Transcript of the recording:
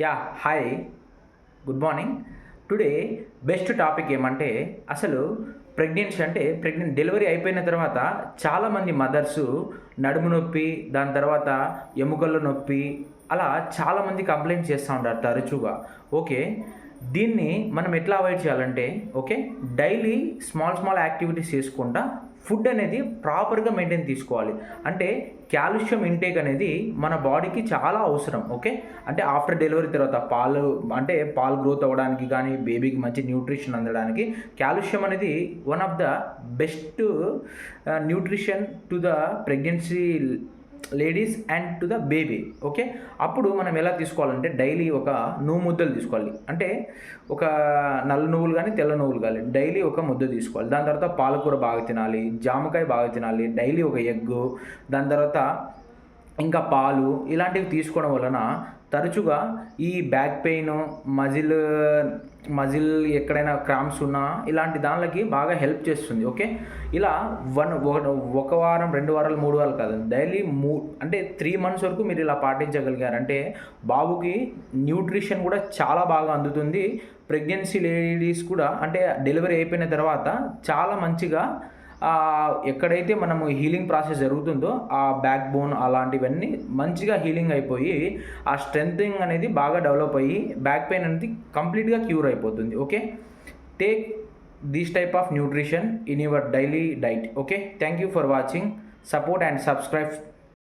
Yeah hi good morning. Today best topic ఏమంటే అసలు pregnancy అంటే డెలివరీ అయిపోయిన తర్వాత చాలామంది మదర్సు నడుము నొప్పి, దాని తర్వాత ఎముకల నొప్పి అలా చాలామంది కంప్లైంట్ చేస్తూ ఉంటారు తరచుగా. ఓకే, దీన్ని మనం ఎట్లా అవాయిడ్ చేయాలంటే okay, daily small small activities చేసుకుంటా ఫుడ్ అనేది ప్రాపర్గా మెయింటైన్ తీసుకోవాలి. అంటే కాల్షియం ఇంటేక్ అనేది మన బాడీకి చాలా అవసరం. ఓకే, అంటే ఆఫ్టర్ డెలివరీ తర్వాత పాలు గ్రోత్ అవ్వడానికి కానీ బేబీకి మంచి న్యూట్రిషన్ అందడానికి కాల్షియం అనేది one of the best nutrition to the pregnancy ladies and to the baby. Okay, అప్పుడు మనం ఎలా తీసుకోవాలంటే డైలీ ఒక నువ్వు ముద్దలు తీసుకోవాలి. అంటే ఒక నల్ల నువ్వులు కానీ తెల్ల నువ్వులు కానీ డైలీ ఒక ముద్ద తీసుకోవాలి. దాని తర్వాత పాలకూర బాగా తినాలి, జామకాయ బాగా తినాలి, డైలీ ఒక ఎగ్గు, దాని తర్వాత ఇంకా పాలు ఇలాంటివి తీసుకోవడం వలన తరచుగా ఈ బ్యాక్ పెయిన్, మజిల్ మజిల్ ఎక్కడైనా క్రాంప్స్ ఉన్నా ఇలాంటి దానిలకి బాగా హెల్ప్ చేస్తుంది. ఓకే, ఇలా ఒక వారం, 2 వారాలు, 3 వారాలు కాదు, డైలీ అంటే 3 మంత్స్ వరకు మీరు ఇలా పాటించగలిగారంటే బాబుకి న్యూట్రిషన్ కూడా చాలా బాగా అందుతుంది. ప్రెగ్నెన్సీ లేడీస్ కూడా అంటే డెలివరీ అయిపోయిన తర్వాత చాలా మంచిగా ఎక్కడైతే మనము హీలింగ్ ప్రాసెస్ జరుగుతుందో ఆ బ్యాక్ బోన్ అలాంటివన్నీ మంచిగా హీలింగ్ అయిపోయి ఆ స్ట్రెంథింగ్ అనేది బాగా డెవలప్ అయ్యి బ్యాక్ పెయిన్ అనేది కంప్లీట్గా క్యూర్ అయిపోతుంది. Okay, take this type of nutrition in your daily diet. Okay, thank you for watching, support and subscribe